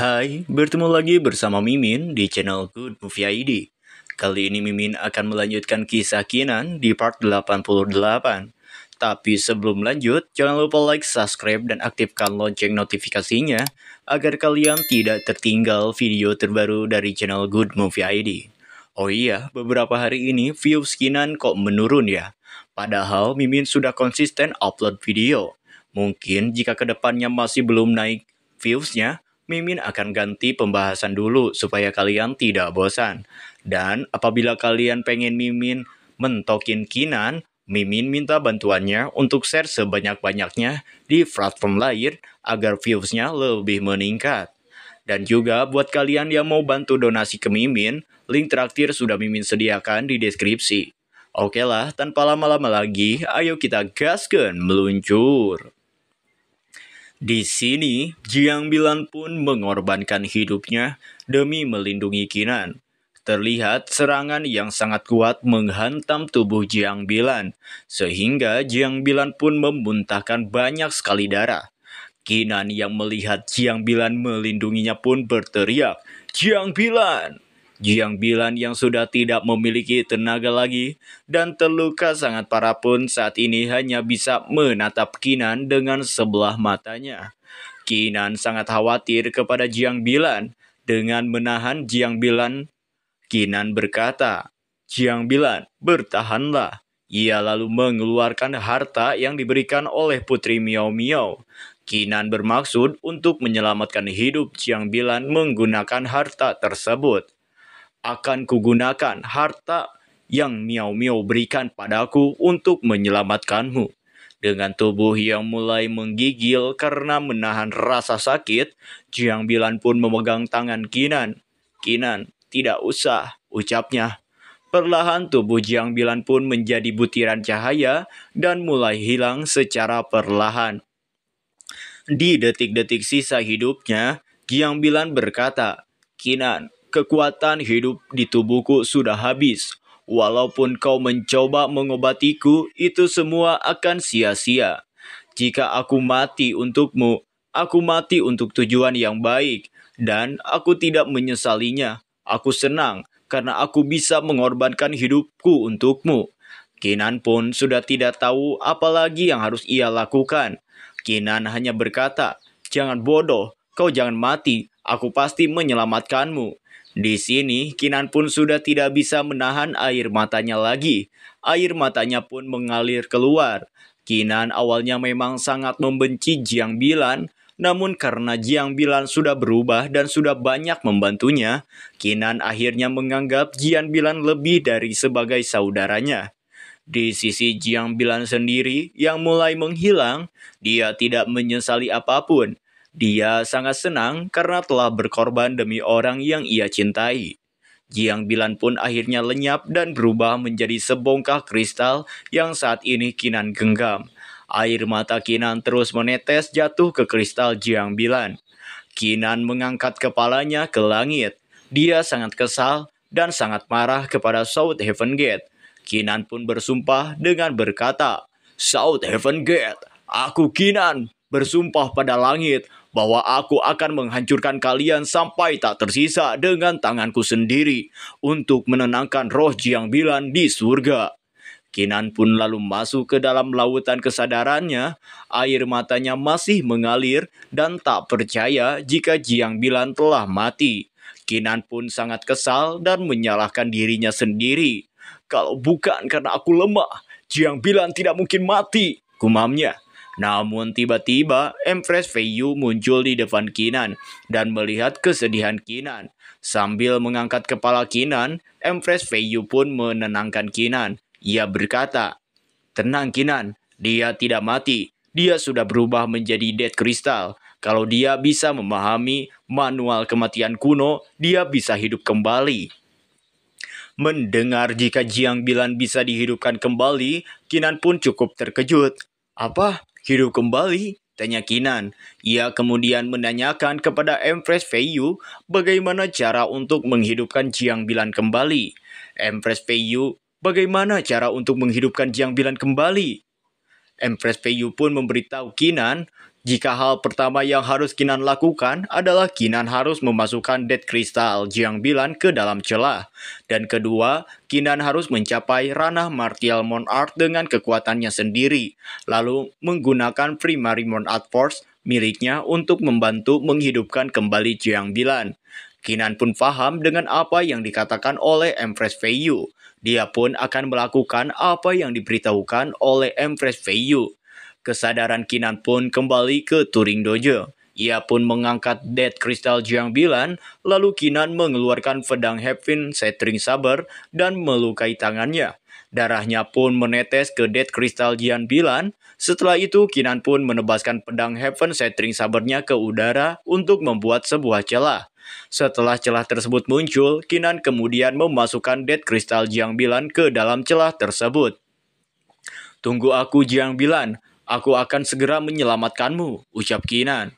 Hai, bertemu lagi bersama Mimin di channel Good Movie ID. Kali ini Mimin akan melanjutkan kisah Kinan di part 88. Tapi sebelum lanjut, jangan lupa like, subscribe, dan aktifkan lonceng notifikasinya agar kalian tidak tertinggal video terbaru dari channel Good Movie ID. Oh iya, beberapa hari ini views Kinan kok menurun ya. Padahal Mimin sudah konsisten upload video. Mungkin jika kedepannya masih belum naik viewsnya, Mimin akan ganti pembahasan dulu supaya kalian tidak bosan. Dan apabila kalian pengen Mimin mentokin Kinan, Mimin minta bantuannya untuk share sebanyak-banyaknya di platform lain agar viewsnya lebih meningkat. Dan juga buat kalian yang mau bantu donasi ke Mimin, link traktir sudah Mimin sediakan di deskripsi. Oke lah, tanpa lama-lama lagi, ayo kita gaskan meluncur. Di sini, Jiang Bilan pun mengorbankan hidupnya demi melindungi Kinan. Terlihat serangan yang sangat kuat menghantam tubuh Jiang Bilan, sehingga Jiang Bilan pun memuntahkan banyak sekali darah. Kinan yang melihat Jiang Bilan melindunginya pun berteriak, "Jiang Bilan!" Jiang Bilan yang sudah tidak memiliki tenaga lagi dan terluka sangat parah pun saat ini hanya bisa menatap Kinan dengan sebelah matanya. Kinan sangat khawatir kepada Jiang Bilan. Dengan menahan Jiang Bilan, Kinan berkata, "Jiang Bilan, bertahanlah." Ia lalu mengeluarkan harta yang diberikan oleh Putri Miao Miao. Kinan bermaksud untuk menyelamatkan hidup Jiang Bilan menggunakan harta tersebut. "Akan kugunakan harta yang Miao Miao berikan padaku untuk menyelamatkanmu." Dengan tubuh yang mulai menggigil karena menahan rasa sakit, Jiang Bilan pun memegang tangan Kinan. "Kinan, tidak usah," ucapnya. Perlahan tubuh Jiang Bilan pun menjadi butiran cahaya dan mulai hilang secara perlahan. Di detik-detik sisa hidupnya, Jiang Bilan berkata, "Kinan, kekuatan hidup di tubuhku sudah habis. Walaupun kau mencoba mengobatiku, itu semua akan sia-sia. Jika aku mati untukmu, aku mati untuk tujuan yang baik, dan aku tidak menyesalinya. Aku senang karena aku bisa mengorbankan hidupku untukmu." Kinan pun sudah tidak tahu apa lagi yang harus ia lakukan. Kinan hanya berkata, "Jangan bodoh, kau jangan mati, aku pasti menyelamatkanmu." Di sini, Kinan pun sudah tidak bisa menahan air matanya lagi. Air matanya pun mengalir keluar. Kinan awalnya memang sangat membenci Jiang Bilan, namun karena Jiang Bilan sudah berubah dan sudah banyak membantunya, Kinan akhirnya menganggap Jiang Bilan lebih dari sebagai saudaranya. Di sisi Jiang Bilan sendiri yang mulai menghilang, dia tidak menyesali apapun. Dia sangat senang karena telah berkorban demi orang yang ia cintai. Jiang Bilan pun akhirnya lenyap dan berubah menjadi sebongkah kristal yang saat ini Kinan genggam. Air mata Kinan terus menetes jatuh ke kristal Jiang Bilan. Kinan mengangkat kepalanya ke langit. Dia sangat kesal dan sangat marah kepada South Heaven Gate. Kinan pun bersumpah dengan berkata, "South Heaven Gate, aku Kinan bersumpah pada langit bahwa aku akan menghancurkan kalian sampai tak tersisa dengan tanganku sendiri untuk menenangkan roh Jiang Bilan di surga." Kinan pun lalu masuk ke dalam lautan kesadarannya. Air matanya masih mengalir dan tak percaya jika Jiang Bilan telah mati. Kinan pun sangat kesal dan menyalahkan dirinya sendiri. "Kalau bukan karena aku lemah, Jiang Bilan tidak mungkin mati," gumamnya. Namun tiba-tiba Empress Fei Yu muncul di depan Kinan dan melihat kesedihan Kinan. Sambil mengangkat kepala Kinan, Empress Fei Yu pun menenangkan Kinan. Ia berkata, "Tenang Kinan, dia tidak mati. Dia sudah berubah menjadi Dead Crystal. Kalau dia bisa memahami manual kematian kuno, dia bisa hidup kembali." Mendengar jika Jiang Bilan bisa dihidupkan kembali, Kinan pun cukup terkejut. "Apa? Hidup kembali?" tanya Kinan. Ia kemudian menanyakan kepada Empress Fei Yu bagaimana cara untuk menghidupkan Jiang Bilan kembali. Empress Fei Yu, "Bagaimana cara untuk menghidupkan Jiang Bilan kembali?" Empress Fei Yu pun memberitahu Kinan Jika hal pertama yang harus Kinan lakukan adalah Kinan harus memasukkan Death Crystal Jiang Bilan ke dalam celah. Dan kedua, Kinan harus mencapai ranah Martial Monarch dengan kekuatannya sendiri, lalu menggunakan Primary Monarch Force miliknya untuk membantu menghidupkan kembali Jiang Bilan. Kinan pun paham dengan apa yang dikatakan oleh Empress Fei Yu. Dia pun akan melakukan apa yang diberitahukan oleh Empress Fei Yu. Kesadaran Kinan pun kembali ke Turing Dojo. Ia pun mengangkat Death Crystal Jiang Bilan, lalu Kinan mengeluarkan pedang Heaven Shattering Saber dan melukai tangannya. Darahnya pun menetes ke Death Crystal Jiang Bilan. Setelah itu, Kinan pun menebaskan pedang Heaven Shattering Sabernya ke udara untuk membuat sebuah celah. Setelah celah tersebut muncul, Kinan kemudian memasukkan Death Crystal Jiang Bilan ke dalam celah tersebut. "Tunggu aku, Jiang Bilan. Aku akan segera menyelamatkanmu," ucap Kinan.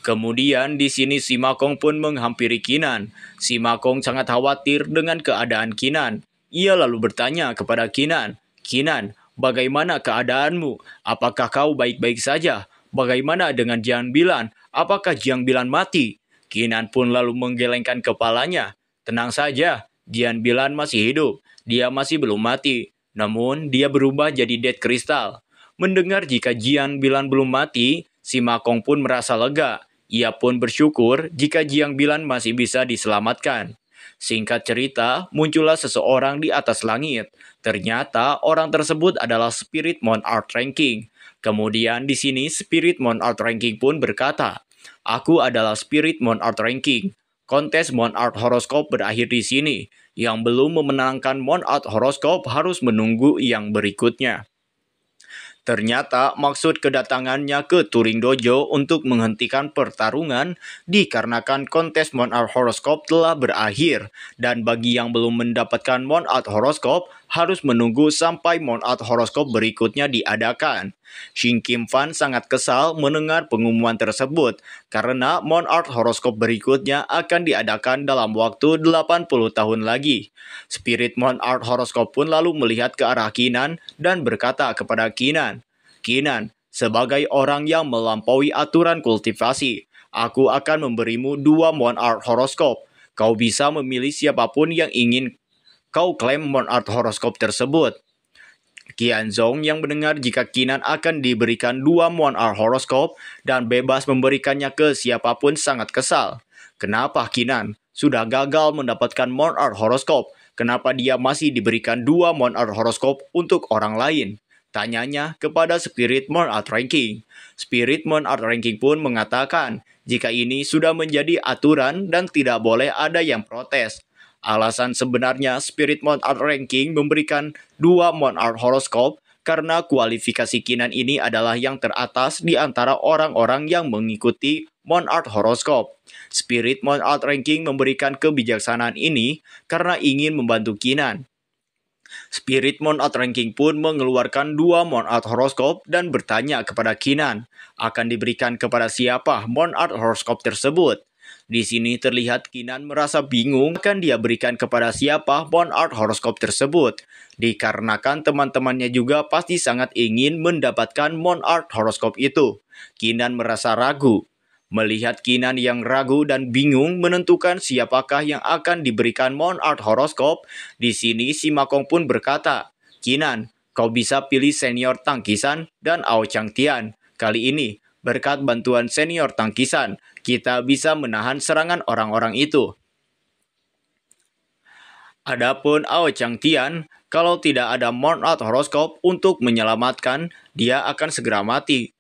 Kemudian di sini Si Makong pun menghampiri Kinan. Si Makong sangat khawatir dengan keadaan Kinan. Ia lalu bertanya kepada Kinan, "Kinan, bagaimana keadaanmu? Apakah kau baik-baik saja? Bagaimana dengan Jiang Bilan? Apakah Jiang Bilan mati?" Kinan pun lalu menggelengkan kepalanya. "Tenang saja, Jiang Bilan masih hidup. Dia masih belum mati. Namun, dia berubah jadi Death Crystal." Mendengar jika Jiang Bilan belum mati, Si Makong pun merasa lega. Ia pun bersyukur jika Jiang Bilan masih bisa diselamatkan. Singkat cerita, muncullah seseorang di atas langit. Ternyata orang tersebut adalah Spirit Monarch Ranking. Kemudian di sini Spirit Monarch Ranking pun berkata, "Aku adalah Spirit Monarch Ranking. Kontes Monarch Horoscope berakhir di sini. Yang belum memenangkan Monarch Horoscope harus menunggu yang berikutnya." Ternyata maksud kedatangannya ke Turing Dojo untuk menghentikan pertarungan dikarenakan kontes Monarch Horoscope telah berakhir, dan bagi yang belum mendapatkan Monarch Horoscope harus menunggu sampai Monarch Horoscope berikutnya diadakan. Shin Kim Fan sangat kesal mendengar pengumuman tersebut karena Monarch Horoscope berikutnya akan diadakan dalam waktu 80 tahun lagi. Spirit Monarch Horoscope pun lalu melihat ke arah Kinan dan berkata kepada Kinan, "Kinan, sebagai orang yang melampaui aturan kultivasi, aku akan memberimu 2 Monarch Horoscope. Kau bisa memilih siapapun yang ingin kau klaim Monarch Horoscope tersebut." Qianzong yang mendengar jika Kinan akan diberikan 2 Monarch Horoscope dan bebas memberikannya ke siapapun sangat kesal. Kenapa Kinan sudah gagal mendapatkan Monarch Horoscope? Kenapa dia masih diberikan 2 Monarch Horoscope untuk orang lain? Tanyanya kepada Spirit Monarch Ranking. Spirit Monarch Ranking pun mengatakan jika ini sudah menjadi aturan dan tidak boleh ada yang protes. Alasan sebenarnya Spirit Monarch Ranking memberikan 2 Monarch Horoscope karena kualifikasi Kinan ini adalah yang teratas di antara orang-orang yang mengikuti Monarch Horoscope. Spirit Monarch Ranking memberikan kebijaksanaan ini karena ingin membantu Kinan. Spirit Monarch Ranking pun mengeluarkan 2 Monarch Horoscope dan bertanya kepada Kinan, akan diberikan kepada siapa Monarch Horoscope tersebut? Di sini terlihat Kinan merasa bingung akan dia berikan kepada siapa Monarch Horoscope tersebut. Dikarenakan teman-temannya juga pasti sangat ingin mendapatkan Monarch Horoscope itu. Kinan merasa ragu. Melihat Kinan yang ragu dan bingung menentukan siapakah yang akan diberikan Monarch Horoscope, di sini Si Makong pun berkata, "Kinan, kau bisa pilih senior tangkisan dan Ao Chang Tian. Kali ini, berkat bantuan senior tangkisan, kita bisa menahan serangan orang-orang itu. Adapun Ao Chang Tian, kalau tidak ada Monarch Horoscope untuk menyelamatkan, dia akan segera mati."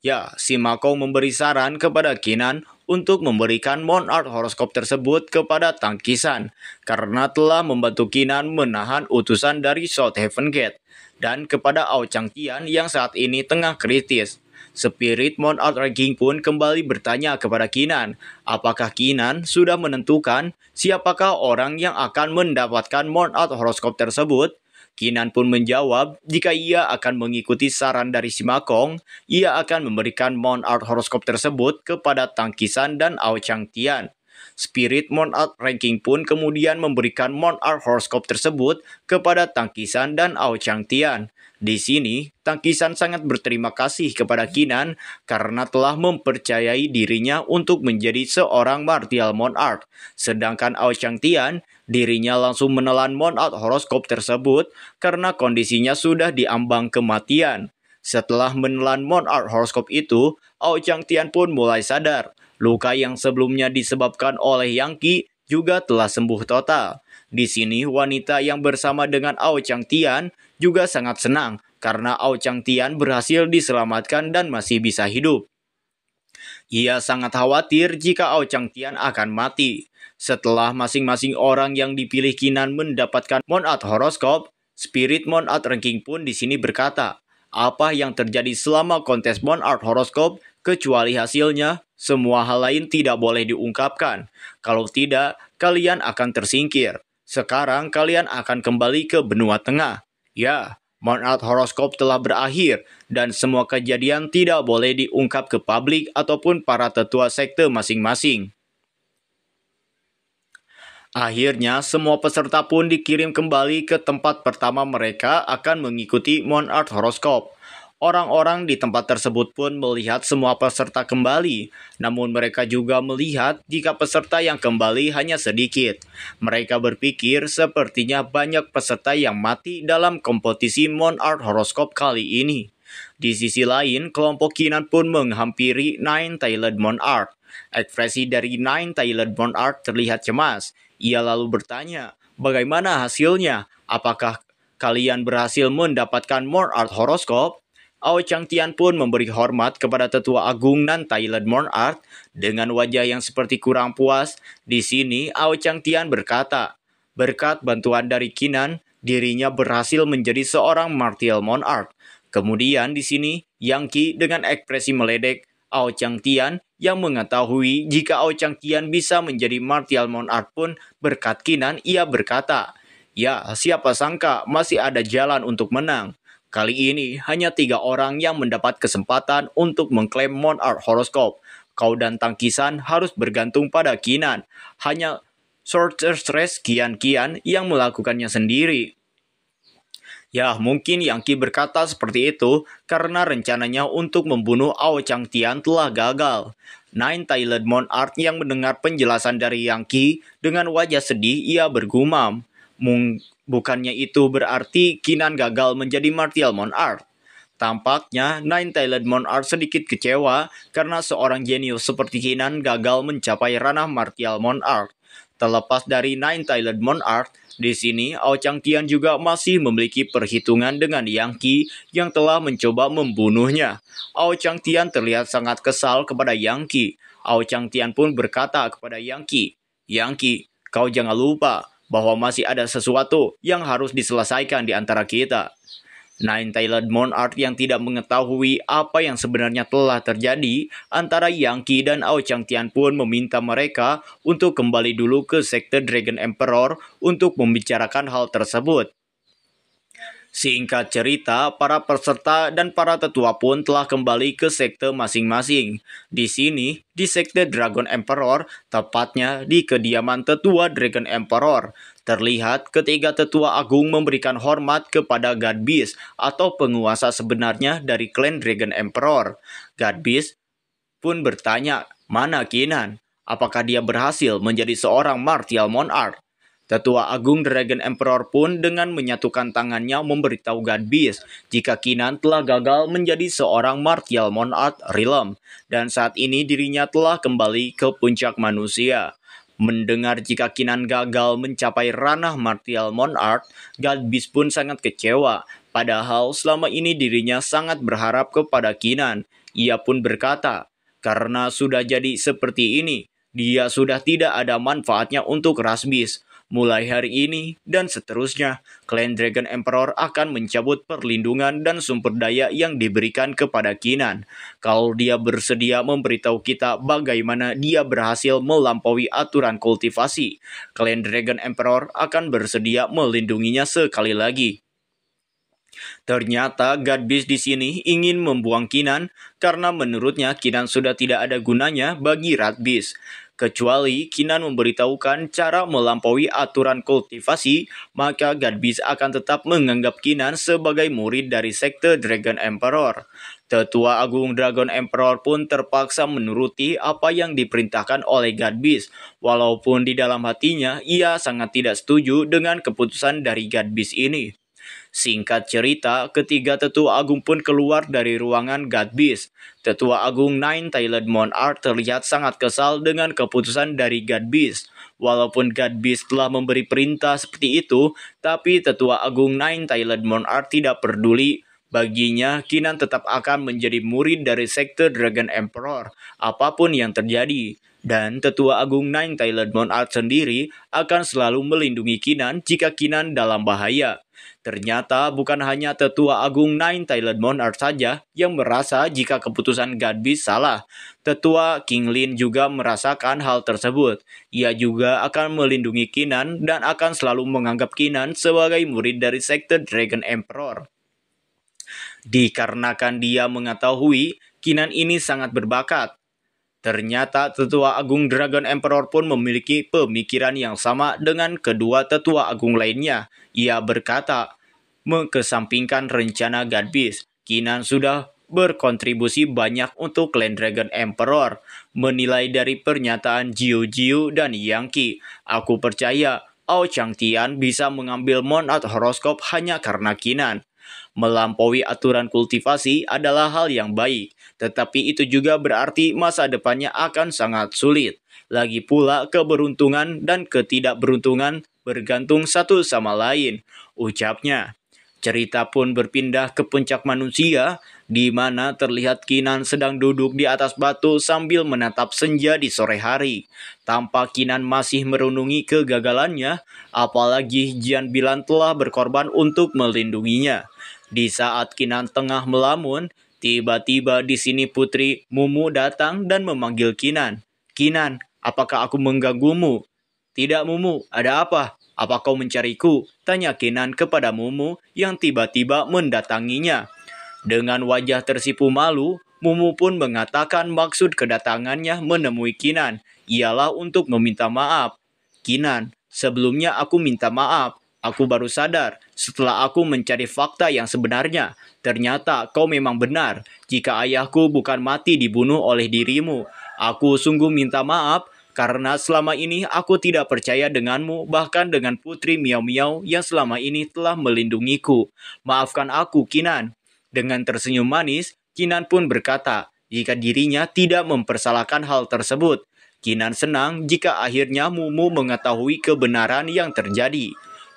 Ya, Si Makong memberi saran kepada Kinan untuk memberikan Monarch Horoscope tersebut kepada Tangkisan karena telah membantu Kinan menahan utusan dari South Heaven Gate, dan kepada Ao Chang Tian yang saat ini tengah kritis. Spirit Monarch Ranking pun kembali bertanya kepada Kinan, apakah Kinan sudah menentukan siapakah orang yang akan mendapatkan Monarch Horoscope tersebut? Kinan pun menjawab jika ia akan mengikuti saran dari Si Makong, ia akan memberikan Monarch Horoscope tersebut kepada Tangkisan dan Ao Chang Tian. Spirit Monarch Ranking pun kemudian memberikan Monarch Horoscope tersebut kepada Tangkisan dan Ao Changtian. Di sini, Tangkisan sangat berterima kasih kepada Kinan karena telah mempercayai dirinya untuk menjadi seorang Martial Monarch. Sedangkan Ao Changtian, dirinya langsung menelan Monarch Horoscope tersebut karena kondisinya sudah diambang kematian. Setelah menelan Monarch Horoscope itu, Ao Changtian pun mulai sadar. Luka yang sebelumnya disebabkan oleh Yang Qi juga telah sembuh total. Di sini, wanita yang bersama dengan Ao Changtian juga sangat senang karena Ao Changtian berhasil diselamatkan dan masih bisa hidup. Ia sangat khawatir jika Ao Changtian akan mati. Setelah masing-masing orang yang dipilih Kinan mendapatkan Monarch Horoscope, Spirit Monarch Ranking pun di sini berkata, apa yang terjadi selama kontes Monarch Horoscope, kecuali hasilnya, semua hal lain tidak boleh diungkapkan. Kalau tidak, kalian akan tersingkir. Sekarang kalian akan kembali ke benua tengah. Ya, Monarch Horoscope telah berakhir dan semua kejadian tidak boleh diungkap ke publik ataupun para tetua sekte masing-masing. Akhirnya, semua peserta pun dikirim kembali ke tempat pertama mereka akan mengikuti Monarch Horoscope. Orang-orang di tempat tersebut pun melihat semua peserta kembali, namun mereka juga melihat jika peserta yang kembali hanya sedikit. Mereka berpikir sepertinya banyak peserta yang mati dalam kompetisi Monarch Horoscope kali ini. Di sisi lain, kelompok Kinan pun menghampiri Nine-Tailed Monarch. Ekspresi dari Nine-Tailed Monarch terlihat cemas. Ia lalu bertanya, bagaimana hasilnya? Apakah kalian berhasil mendapatkan Monarch Horoscope? Ao Changtian pun memberi hormat kepada tetua agung Nine-Tailed Monarch dengan wajah yang seperti kurang puas. Di sini Ao Changtian berkata, berkat bantuan dari Kinan, dirinya berhasil menjadi seorang Martial Monarch. Kemudian di sini Yang Qi dengan ekspresi meledek Ao Changtian yang mengetahui jika Ao Changtian bisa menjadi Martial Monarch pun berkat Kinan ia berkata, ya siapa sangka masih ada jalan untuk menang. Kali ini hanya 3 orang yang mendapat kesempatan untuk mengklaim Monarch Horoscope. Kau dan Tangkisan harus bergantung pada Kinan. Hanya Sorceress Qian yang melakukannya sendiri. Ya, mungkin Yang Qi berkata seperti itu karena rencananya untuk membunuh Ao Changtian telah gagal. Nine-Tailed Monarch yang mendengar penjelasan dari Yang Qi dengan wajah sedih ia bergumam. Bukannya itu berarti Kinan gagal menjadi Martial Monarch. Tampaknya Nine-Tailed Monarch sedikit kecewa karena seorang jenius seperti Kinan gagal mencapai ranah Martial Monarch. Terlepas dari Nine-Tailed Monarch, di sini Ao Changtian juga masih memiliki perhitungan dengan Yang Qi yang telah mencoba membunuhnya. Ao Changtian terlihat sangat kesal kepada Yang Qi. Ao Changtian pun berkata kepada Yang Qi, Yang Qi, kau jangan lupa bahwa masih ada sesuatu yang harus diselesaikan di antara kita. Nine-Tailed Monarch yang tidak mengetahui apa yang sebenarnya telah terjadi antara Yang Qi dan Ao Changtian pun meminta mereka untuk kembali dulu ke sekte Dragon Emperor untuk membicarakan hal tersebut. Singkat cerita, para peserta dan para tetua pun telah kembali ke sekte masing-masing. Di sini, di sekte Dragon Emperor, tepatnya di kediaman tetua Dragon Emperor, terlihat ketiga tetua agung memberikan hormat kepada God Beast atau penguasa sebenarnya dari klan Dragon Emperor. God Beast pun bertanya, mana Kinan? Apakah dia berhasil menjadi seorang Martial Monarch? Tetua Agung Dragon Emperor pun dengan menyatukan tangannya memberitahu God Beast jika Kinan telah gagal menjadi seorang Martial Monarch Realm dan saat ini dirinya telah kembali ke puncak manusia. Mendengar jika Kinan gagal mencapai ranah Martial Monarch, God Beast pun sangat kecewa. Padahal selama ini dirinya sangat berharap kepada Kinan. Ia pun berkata, karena sudah jadi seperti ini, dia sudah tidak ada manfaatnya untuk Ras Beast. Mulai hari ini dan seterusnya, klan Dragon Emperor akan mencabut perlindungan dan sumber daya yang diberikan kepada Kinan. Kalau dia bersedia memberitahu kita bagaimana dia berhasil melampaui aturan kultivasi, klan Dragon Emperor akan bersedia melindunginya sekali lagi. Ternyata God Beast di sini ingin membuang Kinan karena menurutnya Kinan sudah tidak ada gunanya bagi Rat Beast. Kecuali Kinan memberitahukan cara melampaui aturan kultivasi, maka God Beast akan tetap menganggap Kinan sebagai murid dari sekte Dragon Emperor. Tetua Agung Dragon Emperor pun terpaksa menuruti apa yang diperintahkan oleh God Beast, walaupun di dalam hatinya ia sangat tidak setuju dengan keputusan dari God Beast ini. Singkat cerita, ketiga Tetua Agung pun keluar dari ruangan God Beast. Tetua Agung Nine-Tailed Monarch terlihat sangat kesal dengan keputusan dari God Beast. Walaupun God Beast telah memberi perintah seperti itu, tapi Tetua Agung Nine-Tailed Monarch tidak peduli. Baginya, Kinan tetap akan menjadi murid dari sekte Dragon Emperor, apapun yang terjadi. Dan Tetua Agung Nine-Tailed Monarch sendiri akan selalu melindungi Kinan jika Kinan dalam bahaya. Ternyata bukan hanya Tetua Agung Nine-Tailed Monarch saja yang merasa jika keputusan God Beast salah. Tetua King Lin juga merasakan hal tersebut. Ia juga akan melindungi Kinan dan akan selalu menganggap Kinan sebagai murid dari sekte Dragon Emperor. Dikarenakan dia mengetahui Kinan ini sangat berbakat. Ternyata Tetua Agung Dragon Emperor pun memiliki pemikiran yang sama dengan kedua Tetua Agung lainnya. Ia berkata, mengesampingkan rencana God Beast, Kinan sudah berkontribusi banyak untuk klan Dragon Emperor. Menilai dari pernyataan Jiu Jiu dan Yang Qi, aku percaya Ao Changtian bisa mengambil Monarch Horoskop hanya karena Kinan. Melampaui aturan kultivasi adalah hal yang baik, tetapi itu juga berarti masa depannya akan sangat sulit. Lagi pula keberuntungan dan ketidakberuntungan bergantung satu sama lain, ucapnya. Cerita pun berpindah ke puncak manusia, di mana terlihat Kinan sedang duduk di atas batu sambil menatap senja di sore hari. Tampak Kinan masih merenungi kegagalannya, apalagi Jian Bilan telah berkorban untuk melindunginya. Di saat Kinan tengah melamun, tiba-tiba di sini Putri Mumu datang dan memanggil Kinan. Kinan, apakah aku mengganggumu? Tidak Mumu, ada apa? Apa kau mencariku? Tanya Kinan kepada Mumu yang tiba-tiba mendatanginya. Dengan wajah tersipu malu, Mumu pun mengatakan maksud kedatangannya menemui Kinan ialah untuk meminta maaf. Kinan, sebelumnya aku minta maaf. Aku baru sadar setelah aku mencari fakta yang sebenarnya. Ternyata kau memang benar. Jika ayahku bukan mati dibunuh oleh dirimu, aku sungguh minta maaf karena selama ini aku tidak percaya denganmu, bahkan dengan Putri Miao Miao yang selama ini telah melindungiku. Maafkan aku, Kinan. Dengan tersenyum manis, Kinan pun berkata jika dirinya tidak mempersalahkan hal tersebut. Kinan senang jika akhirnya Mumu mengetahui kebenaran yang terjadi.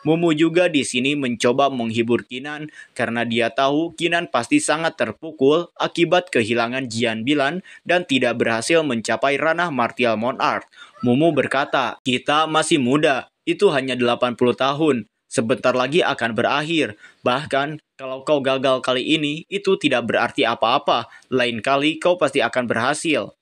Mumu juga di sini mencoba menghibur Kinan karena dia tahu Kinan pasti sangat terpukul akibat kehilangan Jian Bilan dan tidak berhasil mencapai ranah Martial Monarch. Mumu berkata, kita masih muda, itu hanya 80 tahun. Sebentar lagi akan berakhir. Bahkan kalau kau gagal kali ini, itu tidak berarti apa-apa. Lain kali kau pasti akan berhasil.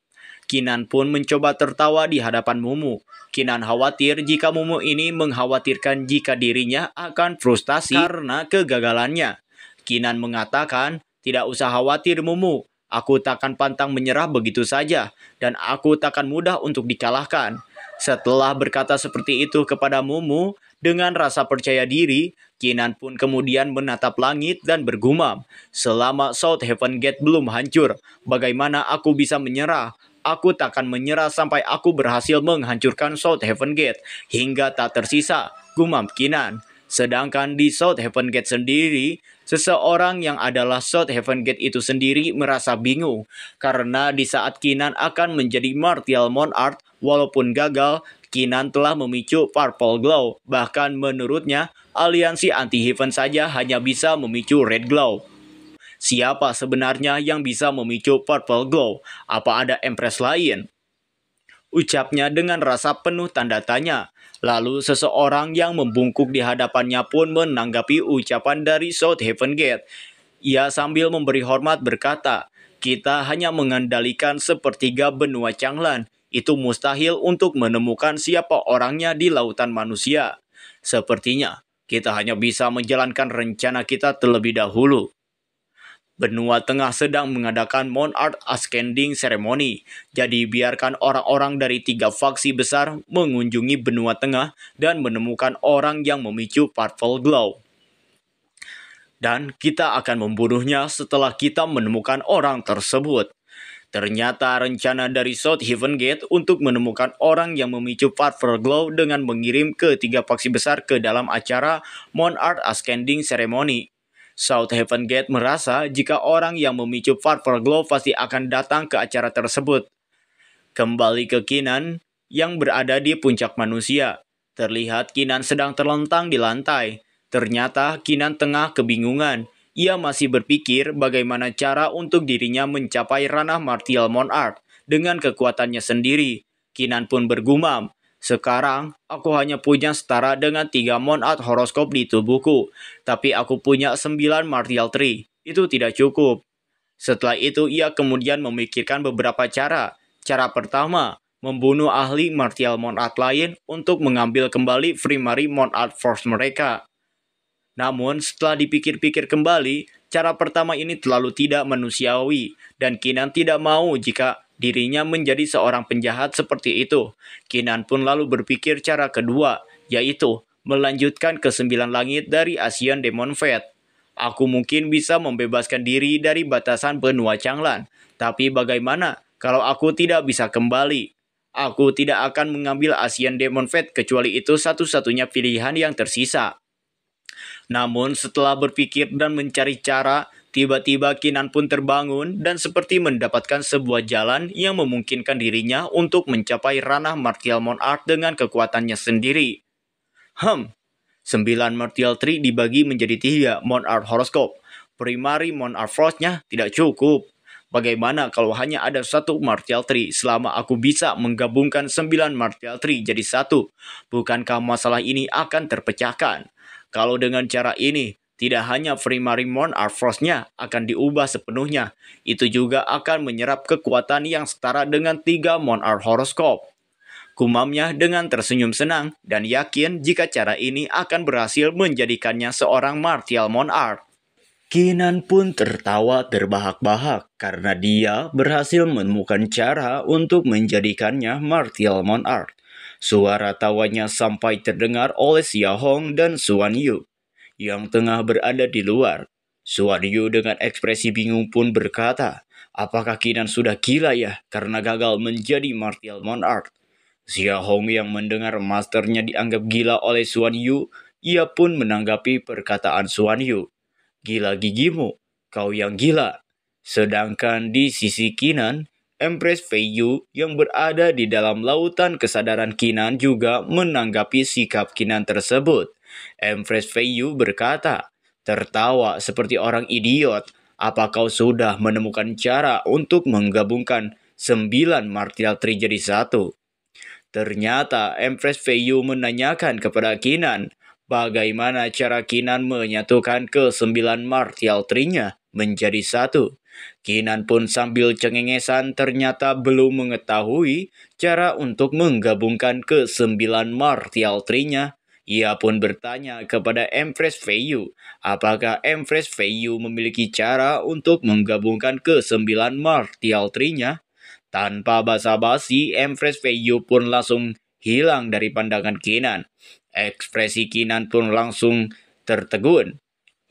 Kinan pun mencoba tertawa di hadapan Mumu. Kinan khawatir jika Mumu ini mengkhawatirkan jika dirinya akan frustasi karena kegagalannya. Kinan mengatakan, tidak usah khawatir Mumu, aku takkan pantang menyerah begitu saja, dan aku takkan mudah untuk dikalahkan. Setelah berkata seperti itu kepada Mumu, dengan rasa percaya diri, Kinan pun kemudian menatap langit dan bergumam, selama South Heaven Gate belum hancur, bagaimana aku bisa menyerah? Aku takkan menyerah sampai aku berhasil menghancurkan South Heaven Gate hingga tak tersisa, gumam Kinan. Sedangkan di South Heaven Gate sendiri, seseorang yang adalah South Heaven Gate itu sendiri merasa bingung. Karena di saat Kinan akan menjadi Martial Monarch, walaupun gagal, Kinan telah memicu Purple Glow. Bahkan menurutnya, aliansi anti-Heaven saja hanya bisa memicu Red Glow. Siapa sebenarnya yang bisa memicu Purple Glow? Apa ada Empress lain? Ucapnya dengan rasa penuh tanda tanya. Lalu seseorang yang membungkuk di hadapannya pun menanggapi ucapan dari South Heaven Gate. Ia sambil memberi hormat berkata, kita hanya mengendalikan sepertiga benua Changlan. Itu mustahil untuk menemukan siapa orangnya di lautan manusia. Sepertinya kita hanya bisa menjalankan rencana kita terlebih dahulu. Benua Tengah sedang mengadakan Monarch Ascending Ceremony, jadi biarkan orang-orang dari 3 faksi besar mengunjungi Benua Tengah dan menemukan orang yang memicu Purple Glow. Dan kita akan membunuhnya setelah kita menemukan orang tersebut. Ternyata rencana dari South Heaven Gate untuk menemukan orang yang memicu Purple Glow dengan mengirim ke 3 faksi besar ke dalam acara Monarch Ascending Ceremony. South Heaven Gate merasa jika orang yang memicu Purple Glow pasti akan datang ke acara tersebut. Kembali ke Keenan yang berada di puncak manusia. Terlihat Keenan sedang terlentang di lantai. Ternyata Keenan tengah kebingungan. Ia masih berpikir bagaimana cara untuk dirinya mencapai ranah Martial Monarch dengan kekuatannya sendiri. Keenan pun bergumam, sekarang aku hanya punya setara dengan 3 Monarch horoskop di tubuhku, tapi aku punya 9 Martial Tree. Itu tidak cukup. Setelah itu ia kemudian memikirkan beberapa cara. Cara pertama, membunuh ahli Martial Monarch lain untuk mengambil kembali Primary Monarch Force mereka. Namun setelah dipikir-pikir kembali, cara pertama ini terlalu tidak manusiawi dan Keenan tidak mau jika dirinya menjadi seorang penjahat seperti itu. Keenan pun lalu berpikir cara kedua, yaitu melanjutkan ke 9 langit dari Asian Demon Fate. Aku mungkin bisa membebaskan diri dari batasan benua Changlan, tapi bagaimana kalau aku tidak bisa kembali? Aku tidak akan mengambil Asian Demon Fate kecuali itu satu-satunya pilihan yang tersisa. Namun setelah berpikir dan mencari cara, tiba-tiba Keenan pun terbangun dan seperti mendapatkan sebuah jalan yang memungkinkan dirinya untuk mencapai ranah Martial Monarch dengan kekuatannya sendiri. 9 Martial Tree dibagi menjadi 3 Monarch Horoscope. Primary Monarch Force-nya tidak cukup. Bagaimana kalau hanya ada 1 Martial Tree selama aku bisa menggabungkan 9 Martial Tree jadi 1? Bukankah masalah ini akan terpecahkan? Kalau dengan cara ini, tidak hanya Primary Monarch Force-nya akan diubah sepenuhnya, itu juga akan menyerap kekuatan yang setara dengan 3 Monarch Horoscope. Gumamnya dengan tersenyum senang dan yakin jika cara ini akan berhasil menjadikannya seorang Martial Monarch. Keenan pun tertawa terbahak-bahak karena dia berhasil menemukan cara untuk menjadikannya Martial Monarch. Suara tawanya sampai terdengar oleh Xia Hong dan Xuan Yu yang tengah berada di luar. Xuan Yu dengan ekspresi bingung pun berkata, apakah Keenan sudah gila ya karena gagal menjadi Martial Monarch? Xia Hong yang mendengar masternya dianggap gila oleh Xuan Yu, ia pun menanggapi perkataan Xuan Yu. Gila gigimu, kau yang gila. Sedangkan di sisi Keenan, Empress Fei Yu yang berada di dalam lautan kesadaran Keenan juga menanggapi sikap Keenan tersebut. Empress Fei Yu berkata, tertawa seperti orang idiot, apa kau sudah menemukan cara untuk menggabungkan 9 Martial Tree jadi 1? Ternyata Empress Fei Yu menanyakan kepada Keenan, bagaimana cara Keenan menyatukan ke-9 Martial Tree-nya menjadi 1. Keenan pun sambil cengengesan ternyata belum mengetahui cara untuk menggabungkan ke-9 Martial Tree-nya. Ia pun bertanya kepada Empress Fei Yu, apakah Empress Fei Yu memiliki cara untuk menggabungkan ke-9 Martial Tree-nya? Tanpa basa-basi, Empress Fei Yu pun langsung hilang dari pandangan Keenan. Ekspresi Keenan pun langsung tertegun.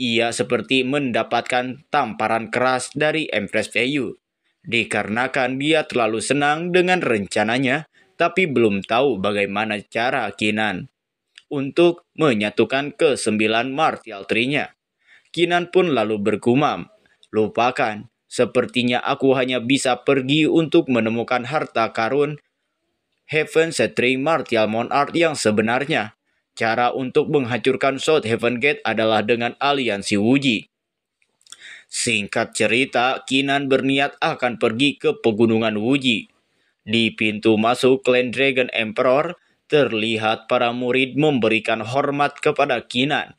Ia seperti mendapatkan tamparan keras dari Empress Fei Yu. Dikarenakan dia terlalu senang dengan rencananya, tapi belum tahu bagaimana cara Keenan untuk menyatukan ke-9 Martial Tree-nya. Keenan pun lalu bergumam, lupakan. Sepertinya aku hanya bisa pergi untuk menemukan harta karun Heaven Setri Martial Monarch yang sebenarnya. Cara untuk menghancurkan South Heaven Gate adalah dengan aliansi Wuji. Singkat cerita, Keenan berniat akan pergi ke pegunungan Wuji. Di pintu masuk klan Dragon Emperor, terlihat para murid memberikan hormat kepada Keenan.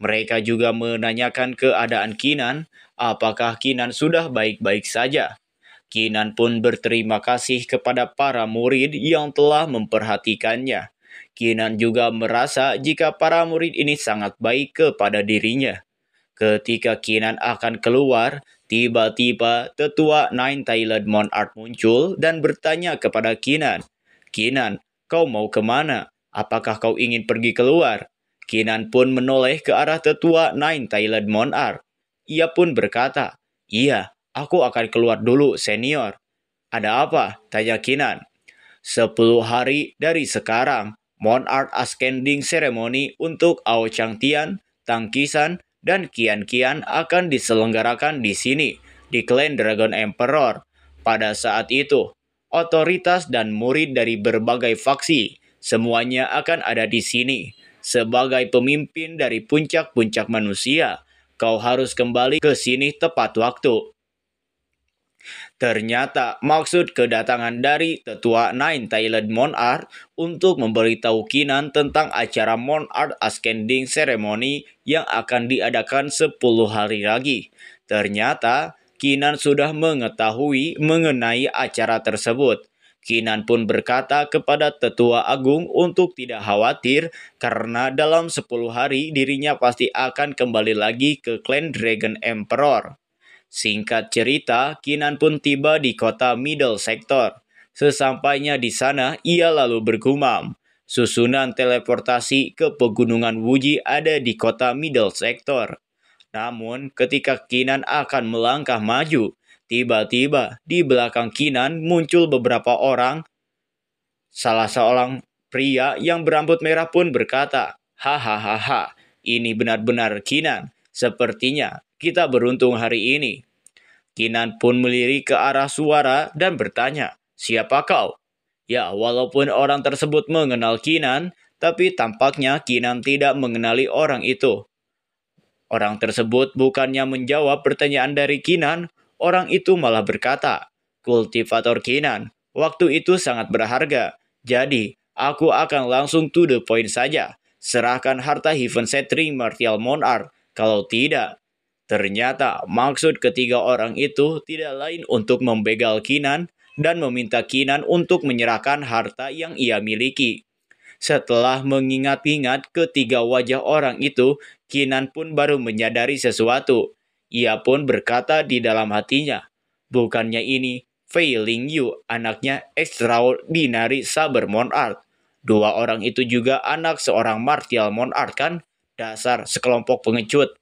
Mereka juga menanyakan keadaan Keenan, apakah Keenan sudah baik-baik saja. Keenan pun berterima kasih kepada para murid yang telah memperhatikannya. Keenan juga merasa jika para murid ini sangat baik kepada dirinya. Ketika Keenan akan keluar, Tiba-tiba, tetua Nine Tailed Monarch muncul dan bertanya kepada Kinan, "Kinan, kau mau kemana? Apakah kau ingin pergi keluar?" Kinan pun menoleh ke arah tetua Nine Tailed Monarch. Ia pun berkata, "Iya, aku akan keluar dulu, senior." "Ada apa?" tanya Kinan. 10 hari dari sekarang, Monarch Ascending Ceremony untuk Ao Chang Tian, Tang Qisan, dan Qian Qian akan diselenggarakan di sini, di klan Dragon Emperor. Pada saat itu, otoritas dan murid dari berbagai faksi, semuanya akan ada di sini. Sebagai pemimpin dari puncak-puncak manusia, kau harus kembali ke sini tepat waktu. Ternyata maksud kedatangan dari tetua Nine Tailed Monarch untuk memberitahu Kinan tentang acara Monarch Ascending Ceremony yang akan diadakan 10 hari lagi. Ternyata Kinan sudah mengetahui mengenai acara tersebut. Kinan pun berkata kepada tetua agung untuk tidak khawatir karena dalam 10 hari dirinya pasti akan kembali lagi ke klan Dragon Emperor. Singkat cerita, Kinan pun tiba di kota Middle Sector. Sesampainya di sana, ia lalu bergumam. Susunan teleportasi ke pegunungan Wuji ada di kota Middle Sector. Namun, ketika Kinan akan melangkah maju, tiba-tiba di belakang Kinan muncul beberapa orang. Salah seorang pria yang berambut merah pun berkata, "Hahaha, ini benar-benar Kinan. Sepertinya kita beruntung hari ini." Kinan pun melirik ke arah suara dan bertanya, "Siapa kau?" Ya, walaupun orang tersebut mengenal Kinan, tapi tampaknya Kinan tidak mengenali orang itu. Orang tersebut bukannya menjawab pertanyaan dari Kinan, orang itu malah berkata, "Kultivator Kinan, waktu itu sangat berharga. Jadi, aku akan langsung to the point saja. Serahkan harta Heaven Setting Martial Monarch. Kalau tidak." Ternyata maksud ketiga orang itu tidak lain untuk membegal Kinan dan meminta Kinan untuk menyerahkan harta yang ia miliki. Setelah mengingat-ingat ketiga wajah orang itu, Kinan pun baru menyadari sesuatu. Ia pun berkata di dalam hatinya, "Bukannya ini Fei Lingyu, anaknya Extraordinary Saber Monarch. Dua orang itu juga anak seorang Martial Monarch kan? Dasar sekelompok pengecut."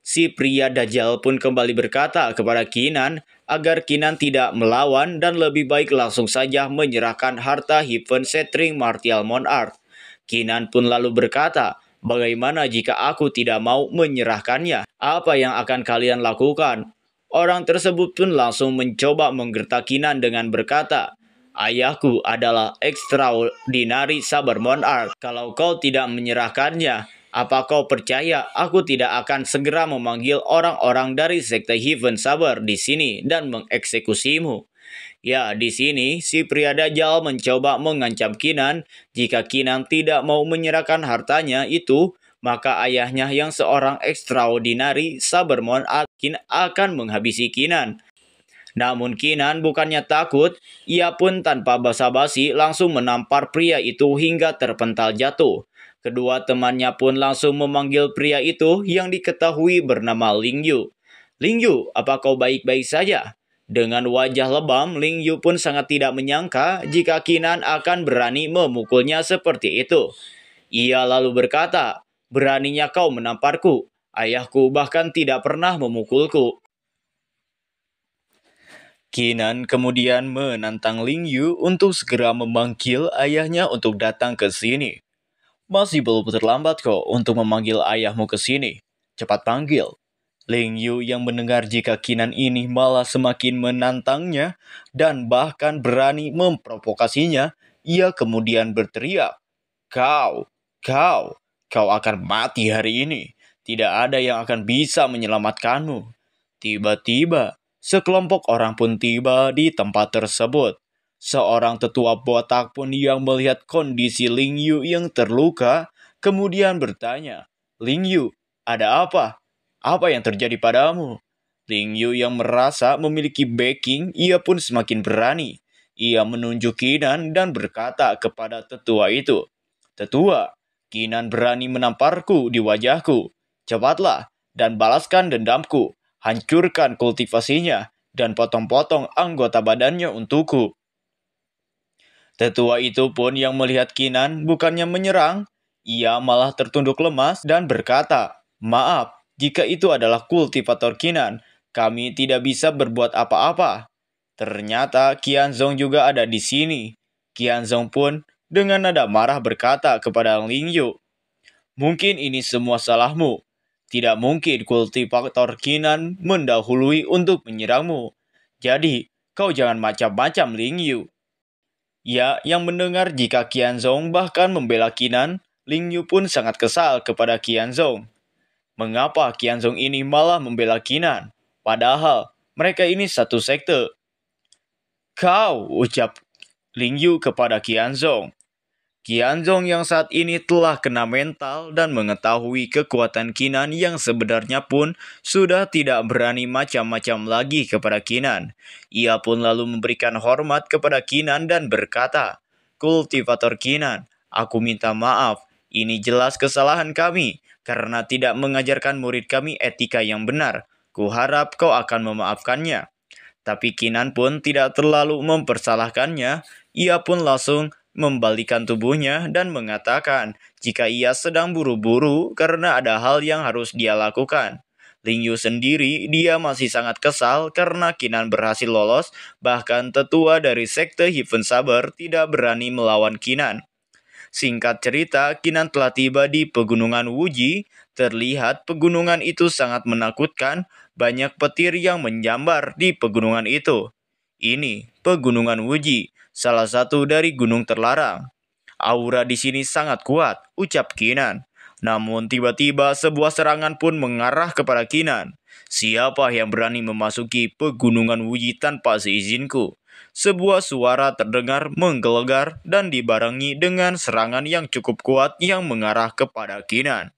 Si pria Dajjal pun kembali berkata kepada Kinan agar Kinan tidak melawan dan lebih baik langsung saja menyerahkan harta Heaven Setting Martial Monarch. Kinan pun lalu berkata, "Bagaimana jika aku tidak mau menyerahkannya? Apa yang akan kalian lakukan?" Orang tersebut pun langsung mencoba menggertak Kinan dengan berkata, "Ayahku adalah Extraordinary Saber Monarch. Kalau kau tidak menyerahkannya, apa kau percaya aku tidak akan segera memanggil orang-orang dari Sekte Heaven Saber di sini dan mengeksekusimu?" Ya, di sini si pria Dajjal mencoba mengancam Kinan jika Kinan tidak mau menyerahkan hartanya itu, maka ayahnya yang seorang Extraordinary Saber Monarch akan menghabisi Kinan. Namun Kinan bukannya takut, ia pun tanpa basa-basi langsung menampar pria itu hingga terpental jatuh. Kedua temannya pun langsung memanggil pria itu yang diketahui bernama Ling Yu. "Ling Yu, apa kau baik-baik saja?" Dengan wajah lebam, Ling Yu pun sangat tidak menyangka jika Kinan akan berani memukulnya seperti itu. Ia lalu berkata, "Beraninya kau menamparku? Ayahku bahkan tidak pernah memukulku." Kinan kemudian menantang Ling Yu untuk segera memanggil ayahnya untuk datang ke sini. "Masih belum terlambat kok untuk memanggil ayahmu ke sini. Cepat panggil." Ling Yu yang mendengar jika Kinan ini malah semakin menantangnya dan bahkan berani memprovokasinya, ia kemudian berteriak, Kau akan mati hari ini. Tidak ada yang akan bisa menyelamatkanmu." Tiba-tiba, sekelompok orang pun tiba di tempat tersebut. Seorang tetua botak pun yang melihat kondisi Ling Yu yang terluka, kemudian bertanya, "Ling Yu, ada apa? Apa yang terjadi padamu?" Ling Yu yang merasa memiliki backing, ia pun semakin berani. Ia menunjuk Kinan dan berkata kepada tetua itu, "Tetua, Kinan berani menamparku di wajahku. Cepatlah dan balaskan dendamku. hancurkan kultivasinya, dan potong-potong anggota badannya untukku." Tetua itu pun yang melihat Kinan bukannya menyerang, ia malah tertunduk lemas dan berkata, "Maaf, jika itu adalah kultivator Kinan, kami tidak bisa berbuat apa-apa." Ternyata Qianzong juga ada di sini. Qianzong pun dengan nada marah berkata kepada Ling Yu, "Mungkin ini semua salahmu. Tidak mungkin kultivator Kinan mendahului untuk menyerangmu. Jadi, kau jangan macam-macam, Ling Yu." Ya, yang mendengar jika Qianzong bahkan membela Kinan, Ling Yu pun sangat kesal kepada Qianzong. Mengapa Qianzong ini malah membela Kinan? Padahal mereka ini satu sekte. "Kau," ucap Ling Yu kepada Qianzong. Qianzong yang saat ini telah kena mental dan mengetahui kekuatan Kinan yang sebenarnya pun sudah tidak berani macam-macam lagi kepada Kinan. Ia pun lalu memberikan hormat kepada Kinan dan berkata, "Kultivator Kinan, aku minta maaf. Ini jelas kesalahan kami karena tidak mengajarkan murid kami etika yang benar. Kuharap kau akan memaafkannya." Tapi Kinan pun tidak terlalu mempersalahkannya. Ia pun langsung membalikan tubuhnya dan mengatakan jika ia sedang buru-buru karena ada hal yang harus dia lakukan. Ling Yu sendiri, dia masih sangat kesal karena Kinan berhasil lolos, bahkan tetua dari sekte Heaven Saber tidak berani melawan Kinan. Singkat cerita, Kinan telah tiba di pegunungan Wuji. Terlihat pegunungan itu sangat menakutkan, banyak petir yang menjambar di pegunungan itu. Ini pegunungan Wuji, salah satu dari gunung terlarang. "Aura di sini sangat kuat," ucap Kinan. Namun tiba-tiba sebuah serangan pun mengarah kepada Kinan. "Siapa yang berani memasuki pegunungan Wuji tanpa seizinku?" Sebuah suara terdengar menggelegar dan dibarengi dengan serangan yang cukup kuat yang mengarah kepada Kinan.